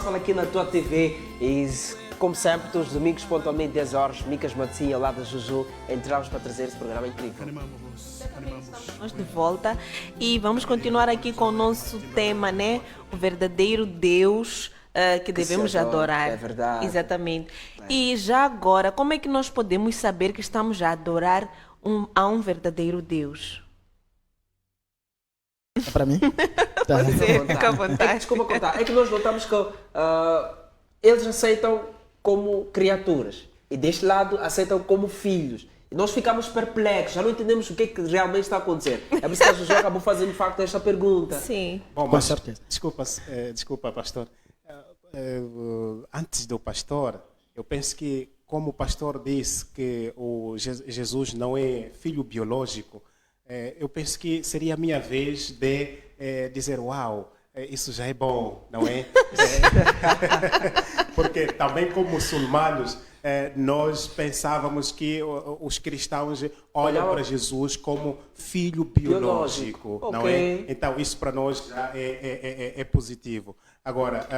Fala aqui na tua TV e, como sempre, todos os domingos, pontualmente 10 horas, Micas Matzinha ao lado da Juju, entramos para trazer esse programa incrível. Animamos. Estamos de volta e vamos continuar aqui com o nosso tema, né? O verdadeiro Deus que devemos se adora, adorar. é verdade. Exatamente. E já agora, como é que nós podemos saber que estamos a adorar a um verdadeiro Deus? É para mim? Tá. Pode ser, fica à É que, vontade. desculpa contar, é que nós notamos que eles aceitam como criaturas e deste lado aceitam como filhos. E nós ficamos perplexos, já não entendemos o que é que realmente está a acontecer. É por isso que a Juju acabou fazendo de facto esta pergunta. Sim. Bom, Com mas, certeza. desculpa, pastor. Antes do pastor, eu penso que, como o pastor disse que o Jesus não é filho biológico, eu penso que seria a minha vez de dizer, uau, isso já é bom, não é? Porque também como muçulmanos, nós pensávamos que os cristãos olham para Jesus como filho biológico, não é? Ok. Então, isso para nós já é positivo. Agora,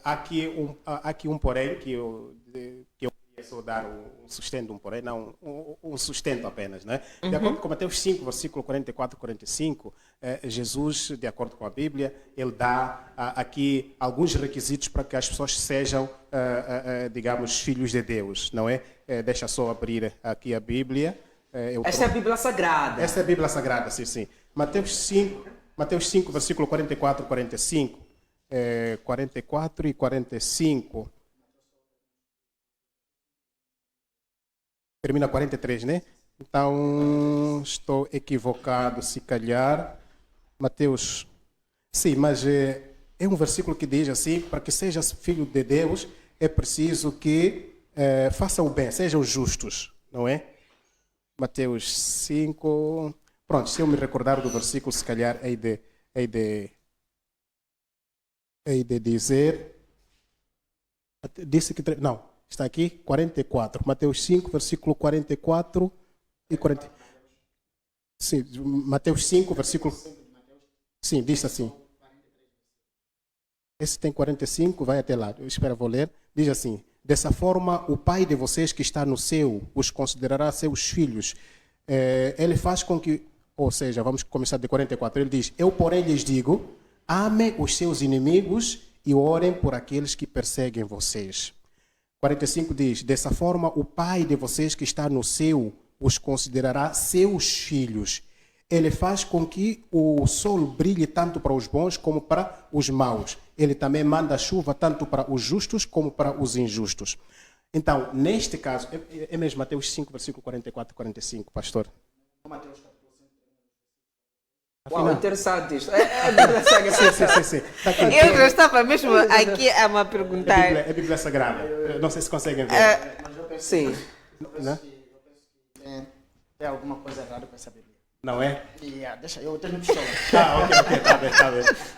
há aqui um porém que eu queria só dar um sustento, não um sustento apenas, né? De acordo com Mateus 5, versículo 44 e 45, Jesus, de acordo com a Bíblia, ele dá aqui alguns requisitos para que as pessoas sejam, digamos, filhos de Deus, não é? Deixa só abrir aqui a Bíblia. Esta é a Bíblia Sagrada. Essa é a Bíblia Sagrada, sim. Mateus 5, versículo 44 e 45. 44 e 45. Termina 43, né? Então, estou equivocado, se calhar. Mateus. Sim, mas é um versículo que diz assim: para que sejas filho de Deus, é preciso que façam o bem, sejam justos, não é? Mateus 5. Pronto, se eu me recordar do versículo, se calhar hei de dizer. Disse que. Não, está aqui, 44. Mateus 5, versículo 44 e 40. Sim, Mateus 5, versículo. Sim, diz assim. Esse tem 45, vai até lá. Eu espero, vou ler. Diz assim: dessa forma, o Pai de vocês que está no céu os considerará seus filhos. Ele faz com que. Ou seja, vamos começar de 44. Ele diz: eu, porém, lhes digo: amem os seus inimigos e orem por aqueles que perseguem vocês. 45 diz: dessa forma, o Pai de vocês que está no céu os considerará seus filhos. Ele faz com que o sol brilhe tanto para os bons como para os maus. Ele também manda chuva tanto para os justos como para os injustos. Então, neste caso, é mesmo Mateus 5, versículo 44 e 45, pastor. Uau, interessante isto. É a Bíblia Sagrada. Sim. Tá aqui. Eu já estava mesmo aqui a me perguntar. É Bíblia Sagrada. Não sei se conseguem ver. Mas eu penso, Sim. Né? que tem alguma coisa errada com essa Bíblia. Não é? Deixa eu termino de pistola. Ok,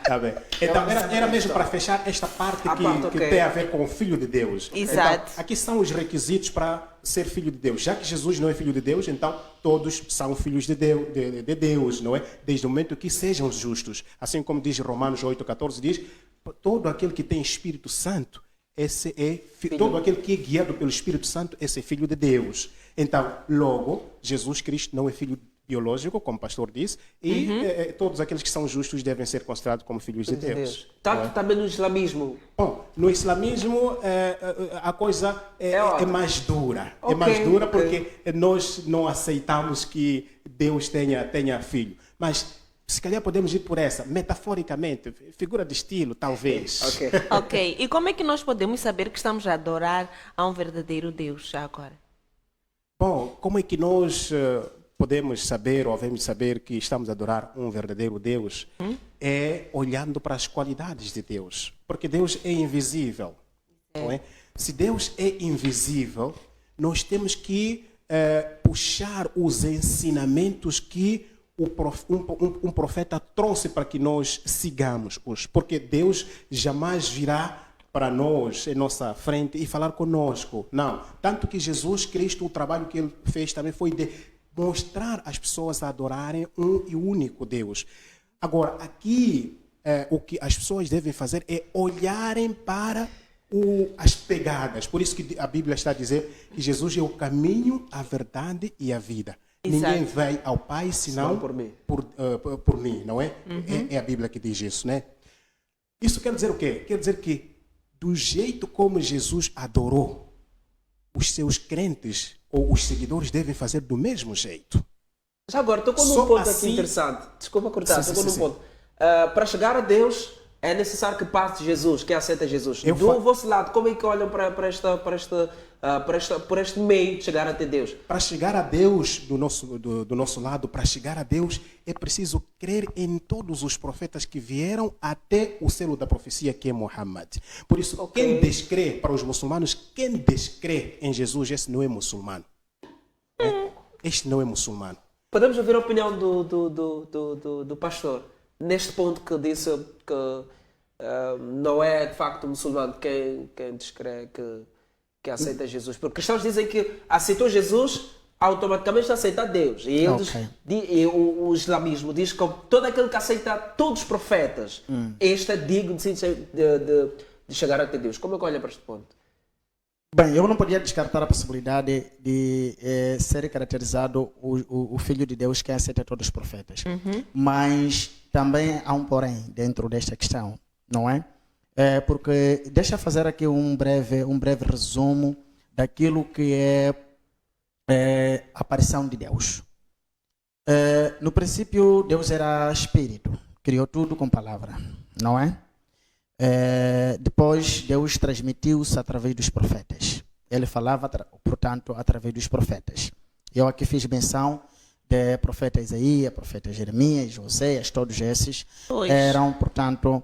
tá bem. Então, era mesmo para fechar esta parte que ok. tem a ver com o Filho de Deus. Exato. Então, aqui são os requisitos para ser filho de Deus. Já que Jesus não é filho de Deus, então todos são filhos de Deus, não é? Desde o momento que sejam justos. Assim como diz Romanos 8,14, diz: todo aquele que tem Espírito Santo, esse todo aquele que é guiado pelo Espírito Santo, esse é filho de Deus. Então, logo, Jesus Cristo não é filho biológico, como o pastor disse, e todos aqueles que são justos devem ser considerados como filhos de Deus. Tanto também no islamismo. Bom, no islamismo a coisa é mais dura. Ok, É mais dura ok. porque nós não aceitamos que Deus tenha filho. Mas se calhar podemos ir por essa, metaforicamente, figura de estilo, talvez. Ok. Ok. E como é que nós podemos saber que estamos a adorar a um verdadeiro Deus já agora? Bom, como é que nós podemos saber ou devemos saber que estamos a adorar um verdadeiro Deus? É olhando para as qualidades de Deus. Porque Deus é invisível. Não é? Se Deus é invisível, nós temos que puxar os ensinamentos que um profeta trouxe para que nós sigamos. Porque Deus jamais virá para nós, em nossa frente, e falar conosco. Não. Tanto que Jesus Cristo, o trabalho que ele fez também foi de mostrar às pessoas a adorarem um e único Deus. Agora, aqui o que as pessoas devem fazer é olharem para as pegadas. Por isso que a Bíblia está a dizer que Jesus é o caminho, a verdade e a vida. Exato. Ninguém vai ao Pai senão por mim. Por mim, não é? É a Bíblia que diz isso, né? Isso quer dizer o quê? Quer dizer que do jeito como Jesus adorou, os seus crentes ou os seguidores devem fazer do mesmo jeito. Já agora, tocou num Só ponto assim- aqui interessante. Desculpa cortar, Sim, tocou sim, num sim. ponto. Para chegar a Deus, é necessário que passe Jesus, que aceita Jesus. Do vosso lado, como é que olham por este meio de chegar até Deus? Para chegar a Deus, do nosso lado, para chegar a Deus, é preciso crer em todos os profetas que vieram até o selo da profecia, que é Muhammad. Por isso, quem descrê, para os muçulmanos, quem descrê em Jesus, esse não é muçulmano. Este não é muçulmano. Podemos ouvir a opinião do pastor neste ponto que disse que não é de facto muçulmano quem descreve que aceita Jesus. Porque cristãos dizem que aceitou Jesus, automaticamente aceita Deus. E eles, o islamismo diz que todo aquele que aceita todos os profetas, este é digno de chegar até Deus. Como é que olha para este ponto? Bem, eu não podia descartar a possibilidade de ser caracterizado o Filho de Deus que aceita todos os profetas. Mas também há um porém dentro desta questão, não é? Porque deixa eu fazer aqui um breve resumo daquilo que é a aparição de Deus. No princípio, Deus era espírito, criou tudo com palavra, não é? Depois Deus transmitiu-se através dos profetas. Ele falava, portanto, através dos profetas. Eu aqui fiz menção de profeta Isaías, profeta Jeremias, Oséias, todos esses eram, portanto,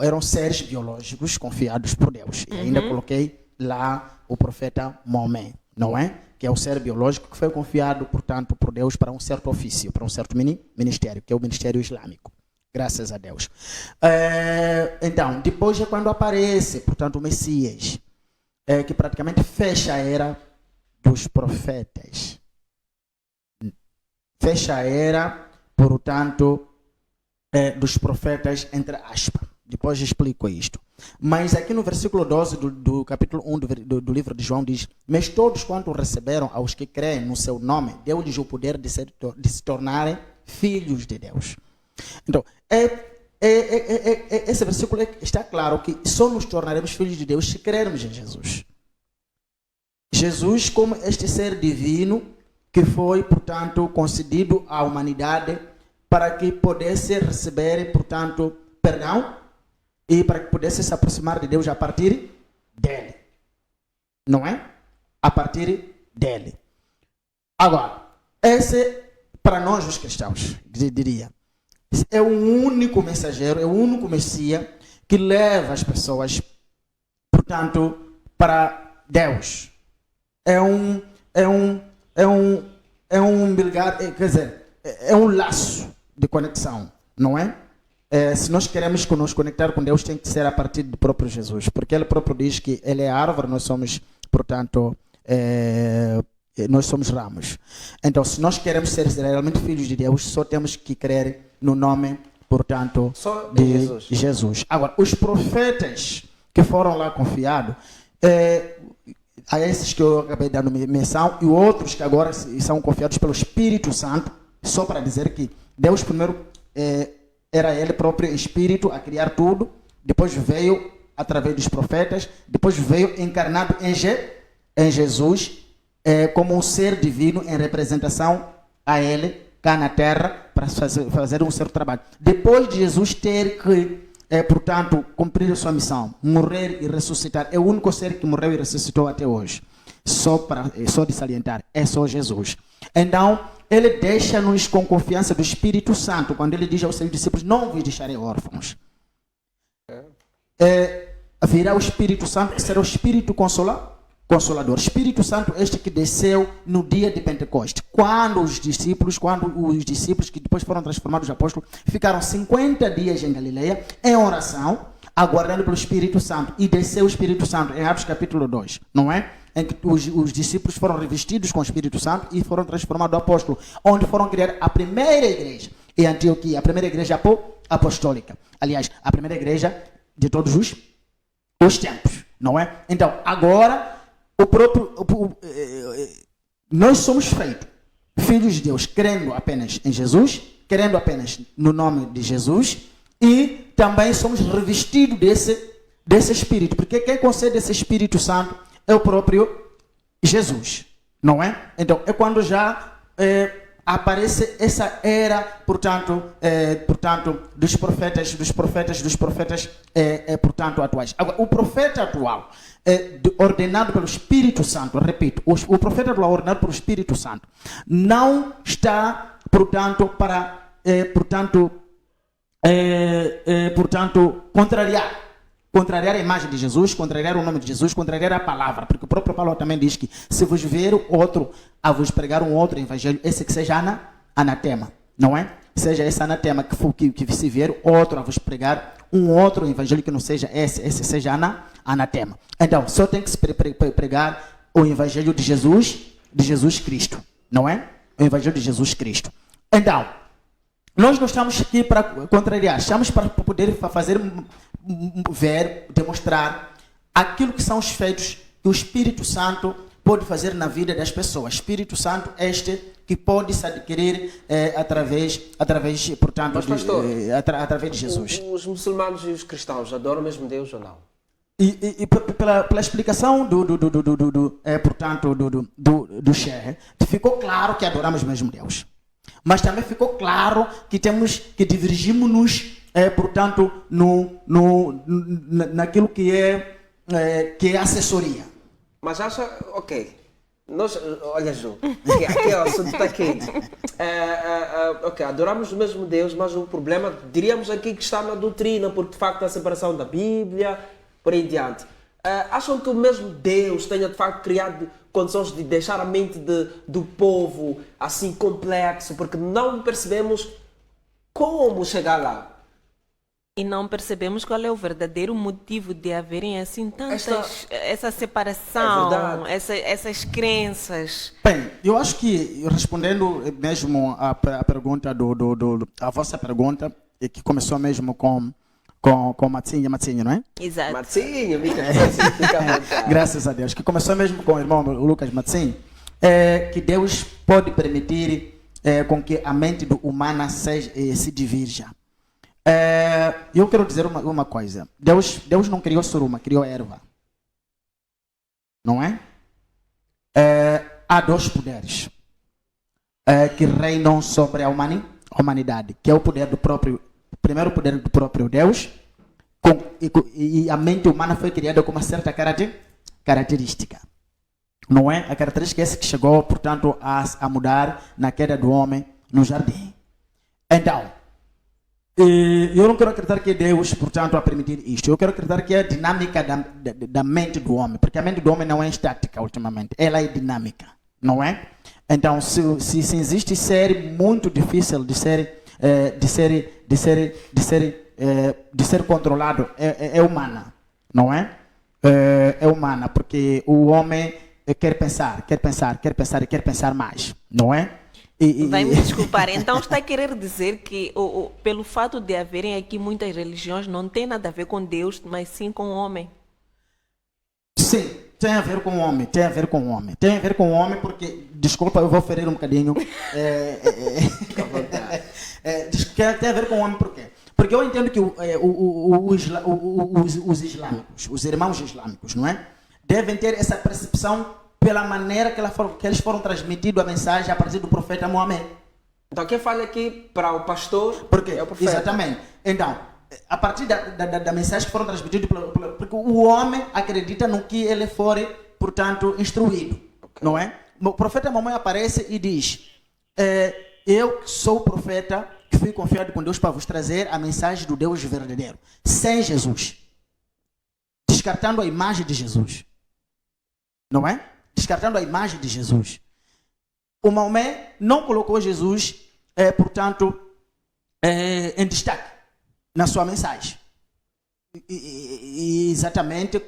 eram seres biológicos confiados por Deus. E ainda coloquei lá o profeta Maomé, não é? Que é o ser biológico que foi confiado, portanto, por Deus para um certo ofício, para um certo ministério, que é o ministério islâmico. Graças a Deus. Então, depois é quando aparece, portanto, o Messias, que praticamente fecha a era dos profetas. Fecha a era, portanto, dos profetas, entre aspas. Depois explico isto. Mas aqui no versículo 12 do capítulo 1 do livro de João diz: mas todos quanto receberam aos que creem no seu nome, deu-lhes o poder de se tornarem filhos de Deus. Então, esse versículo está claro que só nos tornaremos filhos de Deus se crermos em Jesus. Jesus como este ser divino que foi, portanto, concedido à humanidade para que pudesse receber, portanto, perdão e para que pudesse se aproximar de Deus a partir dele. Não é? A partir dele. Agora, esse, para nós os cristãos, diria, é o único mensageiro, é o único Messias que leva as pessoas, portanto, para Deus. É um laço de conexão, não é? Se nós queremos nos conectar com Deus, tem que ser a partir do próprio Jesus, porque Ele próprio diz que Ele é a árvore, nós somos, portanto, nós somos ramos. Então, se nós queremos ser realmente filhos de Deus, só temos que crer no nome, portanto, de Jesus. Agora, os profetas que foram lá confiados, a esses que eu acabei dando menção, e outros que agora são confiados pelo Espírito Santo, só para dizer que Deus primeiro era Ele próprio Espírito a criar tudo, depois veio através dos profetas, depois veio encarnado em Jesus, como um ser divino em representação a Ele, cá na terra, para fazer um certo trabalho. Depois de Jesus ter que, portanto, cumprir a sua missão, morrer e ressuscitar, é o único ser que morreu e ressuscitou até hoje. Só de salientar, é só Jesus. Então, Ele deixa-nos com confiança do Espírito Santo, quando Ele diz aos seus discípulos: não vos deixarei órfãos. Virá o Espírito Santo, que será o Espírito Consolador. Espírito Santo este que desceu no dia de Pentecostes. Quando os discípulos que depois foram transformados em apóstolos, ficaram 50 dias em Galileia, em oração, aguardando pelo Espírito Santo. E desceu o Espírito Santo, em Atos capítulo 2, não é? Em que os discípulos foram revestidos com o Espírito Santo e foram transformados em apóstolos, onde foram criar a primeira igreja em Antioquia, a primeira igreja apostólica. Aliás, a primeira igreja de todos os tempos, não é? Então, agora, nós somos feitos filhos de Deus, crendo apenas em Jesus, crendo apenas no nome de Jesus, e também somos revestidos desse Espírito, porque quem concede esse Espírito Santo é o próprio Jesus, não é? Então, é quando já aparece essa era, portanto, dos profetas, portanto, atuais. Agora, o profeta atual, ordenado pelo Espírito Santo, repito, o profeta atual ordenado pelo Espírito Santo, não está, portanto, contrariar a imagem de Jesus, contrariar o nome de Jesus, contrariar a palavra, porque o próprio Paulo também diz que se vos vier outro a vos pregar um outro evangelho, esse que seja anatema, não é? Seja esse anatema que se vier outro a vos pregar um outro evangelho que não seja esse seja anatema. Então, só tem que se pregar o evangelho de Jesus Cristo, não é? O evangelho de Jesus Cristo. Então, nós não estamos aqui para contrariar, estamos para poder fazer, ver, demonstrar aquilo que são os feitos que o Espírito Santo pode fazer na vida das pessoas. Espírito Santo este que pode se adquirir através, portanto, Mas, pastor, através de Jesus. Os muçulmanos e os cristãos adoram o mesmo Deus ou não? E pela explicação do Sheikh, ficou claro que adoramos o mesmo Deus. Mas também ficou claro que divergimos-nos, portanto, naquilo que é assessoria. Mas acha, ok, olha, Ju, aqui o assunto está quente. Ok, adoramos o mesmo Deus, mas o problema, diríamos aqui que está na doutrina, porque de facto a separação da Bíblia, por aí diante. Acham que o mesmo Deus tenha de facto criado condições de deixar a mente do povo assim complexo, porque não percebemos como chegar lá? E não percebemos qual é o verdadeiro motivo de haverem assim essa separação, essas crenças. Bem, eu acho que respondendo mesmo a pergunta a vossa pergunta, que começou mesmo com Matzinha, não é? Exato. Matzinha, fica à vontade. Graças a Deus. Que começou mesmo com o irmão Lucas Matzinha, que Deus pode permitir com que a mente humana se divirja. Eu quero dizer uma coisa. Deus não criou suruma, criou erva. Não é? Há dois poderes que reinam sobre a humanidade, que é o poder do próprio, primeiro poder do próprio Deus, e a mente humana foi criada com uma certa característica. Não é? A característica é essa que chegou, portanto, a mudar na queda do homem no jardim. Então, eu não quero acreditar que é Deus, portanto, a permitir isto. Eu quero acreditar que é a dinâmica da mente do homem, porque a mente do homem não é estática ultimamente, ela é dinâmica, não é? Então, se existe ser muito difícil de ser controlado, é humana, não é? É humana, porque o homem quer pensar mais, não é? Vai me desculpar, então está a querer dizer que pelo fato de haverem aqui muitas religiões não tem nada a ver com Deus, mas sim com o homem? Sim, tem a ver com o homem, tem a ver com o homem porque, desculpa, eu vou ferir um bocadinho. Tem a ver com o homem por quê? Porque eu entendo que os islâmicos, os irmãos islâmicos, não é? Devem ter essa percepção pela maneira que eles foram transmitidos a mensagem a partir do profeta Mohammed. Então quem fala aqui para o pastor porque, é o profeta. Exatamente. Então, a partir da mensagem que foram transmitidas, porque o homem acredita no que ele for, portanto, instruído. Okay. Não é? O profeta Mohammed aparece e diz, eu sou o profeta que fui confiado com Deus para vos trazer a mensagem do Deus verdadeiro, sem Jesus. Descartando a imagem de Jesus. Não é? Descartando a imagem de Jesus. O Maomé não colocou Jesus, portanto, em destaque na sua mensagem. Exatamente,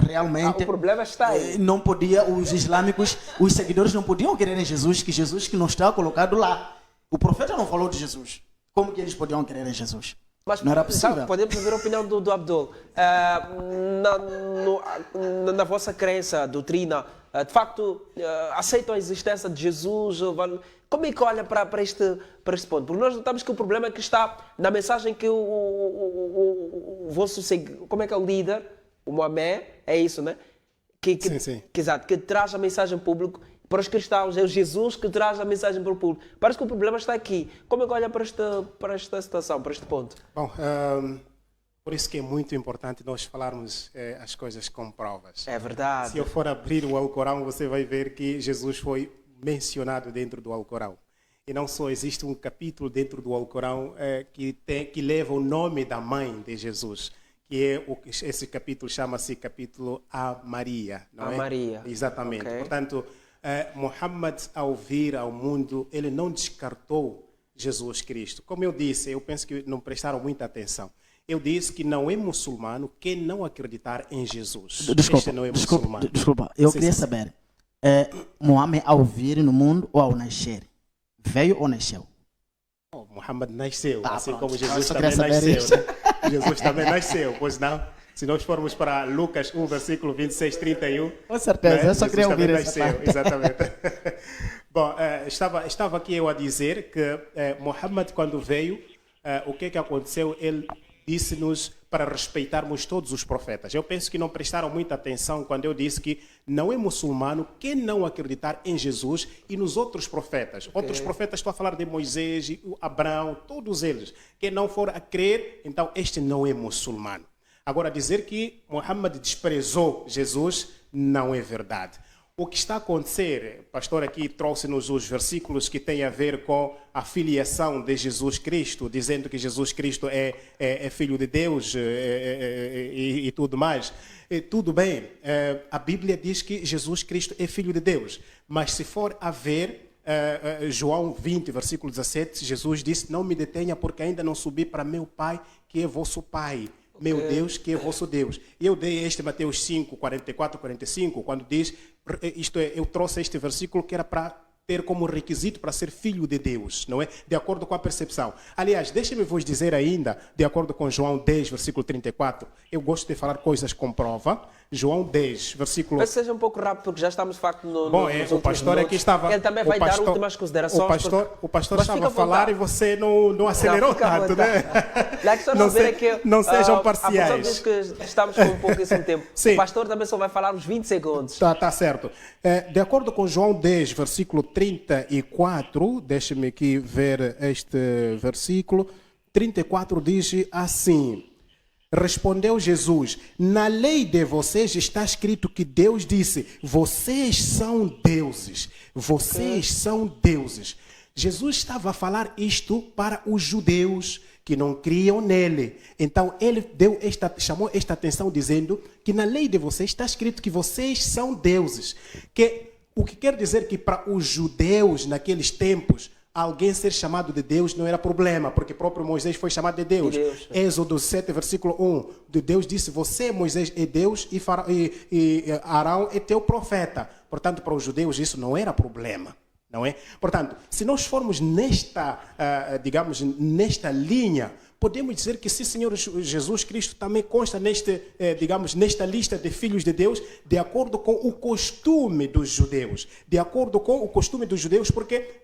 realmente. O problema está aí. Não podia, os islâmicos, os seguidores não podiam querer em Jesus, que não está colocado lá. O profeta não falou de Jesus. Como que eles podiam querer em Jesus? Mas Não era possível. podemos saber a opinião do Abdul. Na vossa crença, doutrina, de facto, aceitam a existência de Jesus? Como é que olha para este ponto? Porque nós notamos que o problema é que está na mensagem que o vosso, como é que é o líder, o Mohamed, é isso, né? Sim. Exato, que traz a mensagem público para os cristãos, é o Jesus que traz a mensagem para o público. Parece que o problema está aqui. Como é que olha para esta situação, para este ponto? Bom, por isso que é muito importante nós falarmos as coisas com provas. É verdade. Se eu for abrir o Alcorão, você vai ver que Jesus foi mencionado dentro do Alcorão. E não só existe um capítulo dentro do Alcorão que leva o nome da mãe de Jesus, que esse capítulo chama-se capítulo A Maria. Não é? Maria. Exatamente. Okay. Portanto, Muhammad, ao vir ao mundo, ele não descartou Jesus Cristo. Como eu disse, eu penso que não prestaram muita atenção. Eu disse que não é muçulmano quem não acreditar em Jesus. Este não é muçulmano. Desculpa. Eu queria saber, Muhammad ao vir no mundo ou ao nascer? Veio ou nasceu? Muhammad nasceu, assim pronto. como Jesus Eu só também queria saber nasceu. Né? Jesus também nasceu, pois não? Se nós formos para Lucas 1, versículo 26, 31... Com certeza, né? eu só queria ouvir nasceu, essa parte. exatamente. Bom, estava aqui eu a dizer que Muhammad, quando veio, o que aconteceu? Ele disse-nos para respeitarmos todos os profetas. Eu penso que não prestaram muita atenção quando eu disse que não é muçulmano quem não acreditar em Jesus e nos outros profetas. Okay. Outros profetas, estou a falar de Moisés, Abraão, todos eles. Quem não for a crer, então este não é muçulmano. Agora, dizer que Muhammad desprezou Jesus não é verdade. O que está a acontecer, o pastor aqui trouxe-nos os versículos que têm a ver com a filiação de Jesus Cristo, dizendo que Jesus Cristo é filho de Deus e tudo mais. Tudo bem, a Bíblia diz que Jesus Cristo é filho de Deus, mas se for a ver João 20, versículo 17, Jesus disse, não me detenha porque ainda não subi para meu Pai, que é vosso Pai. Meu Deus, que é vosso Deus. E eu dei este Mateus 5, 44, 45, quando diz, eu trouxe este versículo que era para ter como requisito para ser filho de Deus, não é? De acordo com a percepção. Aliás, deixe-me vos dizer ainda, de acordo com João 10, versículo 34, eu gosto de falar coisas com prova. João 10, versículo... Mas seja um pouco rápido, porque já estamos de facto Bom, o pastor aqui estava... Ele também vai dar últimas considerações. O pastor estava a falar e você não acelerou tanto, né? Não sejam parciais. Diz que estamos com um pouquíssimo tempo. Sim. O pastor também só vai falar uns 20 segundos. Tá certo. De acordo com João 10, versículo 34, deixe-me aqui ver este versículo. 34 diz assim... Respondeu Jesus, na lei de vocês está escrito que Deus disse, vocês são deuses, vocês são deuses. Jesus estava a falar isto para os judeus que não criam nele. Então ele chamou esta atenção dizendo que na lei de vocês está escrito que vocês são deuses. O que quer dizer que para os judeus naqueles tempos, alguém ser chamado de Deus não era problema, porque próprio Moisés foi chamado de Deus. Êxodo 7, versículo 1, Deus disse, você, Moisés, é Deus e Arão é teu profeta. Portanto, para os judeus isso não era problema. Não é? Portanto, se nós formos nesta linha, podemos dizer que sim, Senhor Jesus Cristo também consta nesta lista de filhos de Deus, de acordo com o costume dos judeus. De acordo com o costume dos judeus, porque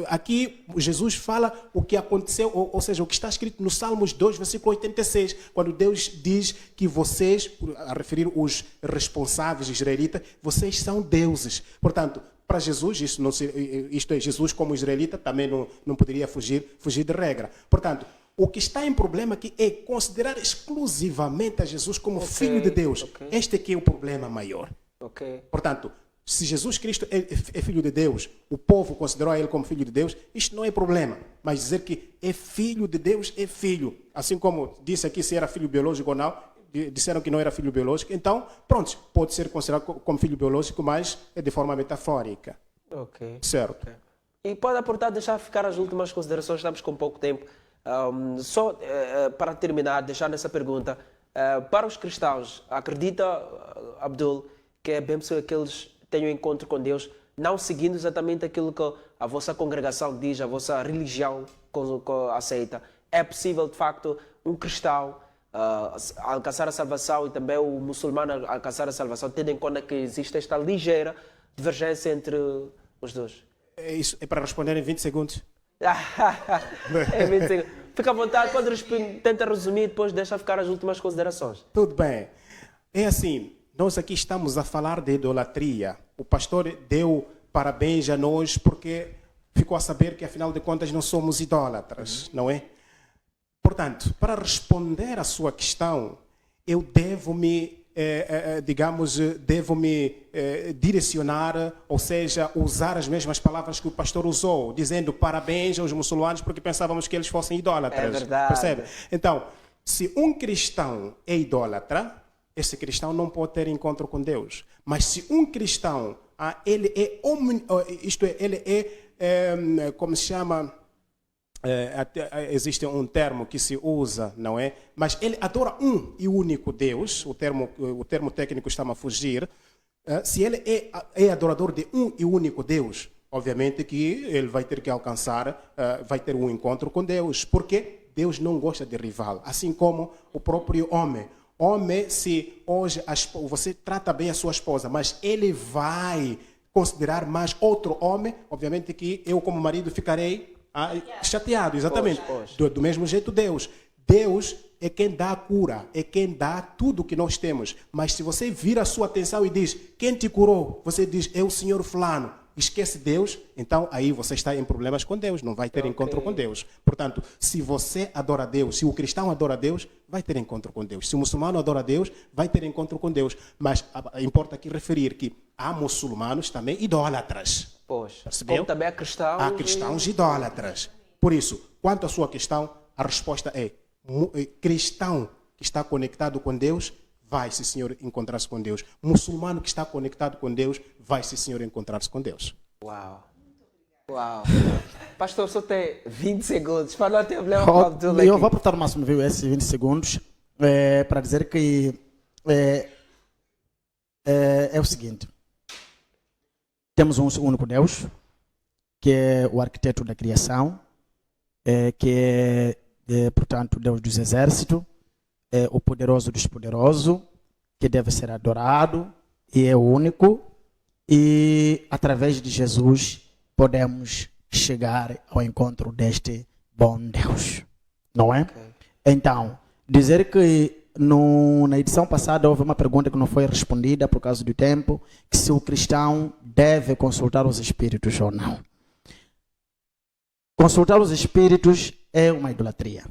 aqui Jesus fala o que aconteceu, ou seja, o que está escrito no Salmos 2, versículo 86, quando Deus diz que vocês, a referir os responsáveis israelitas, vocês são deuses. Portanto, para Jesus, isto é, Jesus como israelita também não poderia fugir de regra. Portanto, o que está em problema aqui é considerar exclusivamente a Jesus como filho de Deus. Este aqui é o problema maior. Portanto, se Jesus Cristo é filho de Deus, o povo considerou ele como filho de Deus, isto não é problema. Mas dizer que é filho de Deus, é filho. Assim como disse aqui se era filho biológico ou não, disseram que não era filho biológico, então, pronto, pode ser considerado como filho biológico, mas é de forma metafórica. Certo. E pode aportar, deixar ficar as últimas considerações, estamos com pouco tempo. Só para terminar, deixar nessa pergunta, para os cristãos, acredita, Abdul, que é bem possível que eles tenham um encontro com Deus, não seguindo exatamente aquilo que a vossa congregação diz, a vossa religião aceita? É possível, de facto, um cristão alcançar a salvação e também o muçulmano alcançar a salvação, tendo em conta que existe esta ligeira divergência entre os dois? Isso é para responder em 20 segundos. É 20 segundos. Fica à vontade, pode tenta resumir, depois deixa ficar as últimas considerações. Tudo bem. É assim, nós aqui estamos a falar de idolatria. O pastor deu parabéns a nós porque ficou a saber que, afinal de contas, não somos idólatras, não é? Portanto, para responder à sua questão, eu devo-me direcionar, ou seja, usar as mesmas palavras que o pastor usou, dizendo parabéns aos muçulmanos porque pensávamos que eles fossem idólatras. É verdade. Percebe? Então, se um cristão é idólatra, esse cristão não pode ter encontro com Deus. Mas se um cristão, ele é, como se chama, existe um termo que se usa, não é? Mas ele adora um e único Deus, o termo técnico está-me a fugir. Se ele é adorador de um e único Deus, obviamente que ele vai ter que alcançar, vai ter um encontro com Deus, porque Deus não gosta de rival, assim como o próprio homem. Homem, se hoje você trata bem a sua esposa, mas ele vai considerar mais outro homem, obviamente que eu como marido ficarei chateado, exatamente. Do mesmo jeito Deus é quem dá a cura, é quem dá tudo que nós temos. Mas se você vira a sua atenção e diz, quem te curou? Você diz, é o Senhor fulano. Esquece Deus, então aí você está em problemas com Deus, não vai ter encontro com Deus. Portanto, se você adora Deus, se o cristão adora Deus, vai ter encontro com Deus. Se o muçulmano adora Deus, vai ter encontro com Deus. Mas importa aqui referir que há muçulmanos também idólatras. Percebeu? Como também há cristãos. Há cristãos idólatras. Por isso, quanto à sua questão, a resposta é cristão que está conectado com Deus, vai, sim, senhor, encontrar-se com Deus. Muçulmano que está conectado com Deus, vai, sim, senhor, encontrar-se com Deus. Uau. Pastor, só tem 20 segundos. Para não ter problema com o Abdul aqui. Eu vou apertar o máximo, viu, esses 20 segundos, para dizer que é o seguinte. Temos um único Deus, que é o arquiteto da criação, que é, portanto, Deus dos exércitos, é o poderoso dos poderosos, que deve ser adorado, e é o único, e através de Jesus podemos chegar ao encontro deste bom Deus, não é? Okay. Então, dizer que na edição passada houve uma pergunta que não foi respondida por causa do tempo, que se o cristão deve consultar os espíritos ou não. Consultar os espíritos é uma idolatria.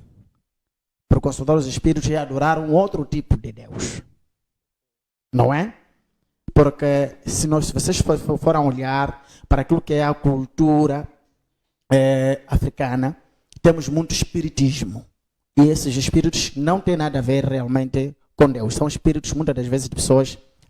Por consultar os espíritos é adorar um outro tipo de Deus. Não é? Porque se vocês forem olhar para aquilo que é a cultura africana, temos muito espiritismo. E esses espíritos não têm nada a ver realmente com Deus. São espíritos, muitas das vezes, de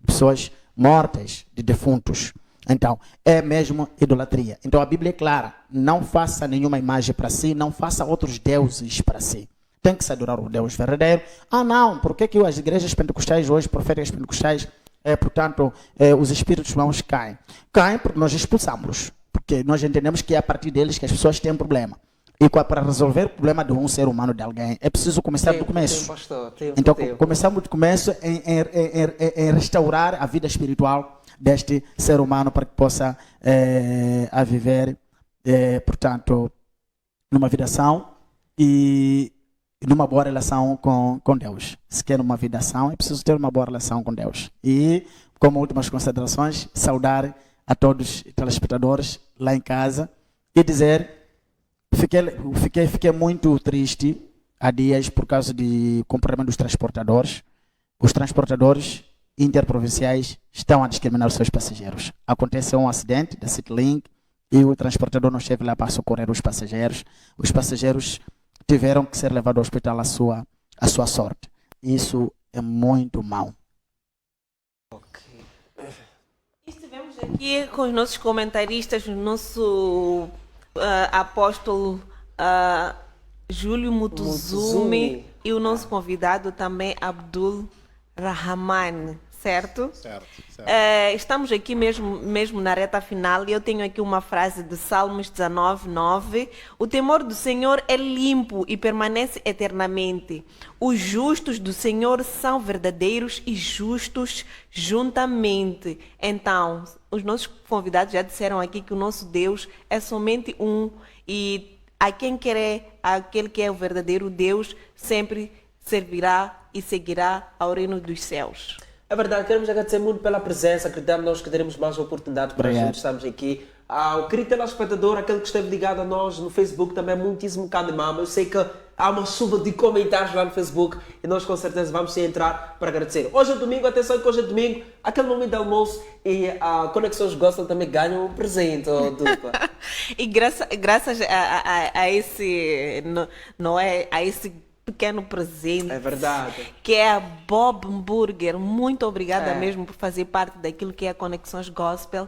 pessoas mortas, de defuntos. Então, é mesmo idolatria. Então, a Bíblia é clara. Não faça nenhuma imagem para si, não faça outros deuses para si. Tem que se adorar o Deus verdadeiro. Não, por que as igrejas pentecostais hoje, profetas pentecostais, portanto, os espíritos maus caem? Caem porque nós expulsamos. Porque nós entendemos que é a partir deles que as pessoas têm problema. E para resolver o problema de um ser humano, de alguém, é preciso começar do começo. Então, começamos do começo em restaurar a vida espiritual deste ser humano para que possa a viver, portanto, numa vida sã e numa boa relação com Deus. Se quer uma vida sã, é preciso ter uma boa relação com Deus. E, como últimas considerações, saudar a todos os telespectadores lá em casa e dizer... Fiquei muito triste há dias por causa do comportamento dos transportadores. Os transportadores interprovinciais estão a discriminar os seus passageiros. Aconteceu um acidente da Citilink e o transportador não esteve lá para socorrer os passageiros. Os passageiros tiveram que ser levados ao hospital à sua sorte. Isso é muito mau. Estivemos aqui com os nossos comentaristas, o nosso... apóstolo Júlio Mutuzumi e o nosso convidado também, Abdul Rahman. certo? Certo. Estamos aqui mesmo na reta final e eu tenho aqui uma frase de Salmos 19:9. O temor do Senhor é limpo e permanece eternamente. Os justos do Senhor são verdadeiros e justos juntamente. Então, os nossos convidados já disseram aqui que o nosso Deus é somente um e a quem quer, aquele que é o verdadeiro Deus, sempre servirá e seguirá ao reino dos céus. É verdade, queremos agradecer muito pela presença, acreditamos nós que teremos mais oportunidades para juntos estarmos aqui. Ao querido telespectador, aquele que esteve ligado a nós no Facebook também, muitíssimo canimama. Eu sei que há uma chuva de comentários lá no Facebook e nós com certeza vamos entrar para agradecer. Hoje é domingo, atenção que hoje é domingo, aquele momento de almoço e a Conexões Gospel também ganham um presente, dupla. E graças a esse, não é, a esse pequeno presente. É verdade. Que é a Bob Burger. Muito obrigada mesmo por fazer parte daquilo que é a Conexões Gospel.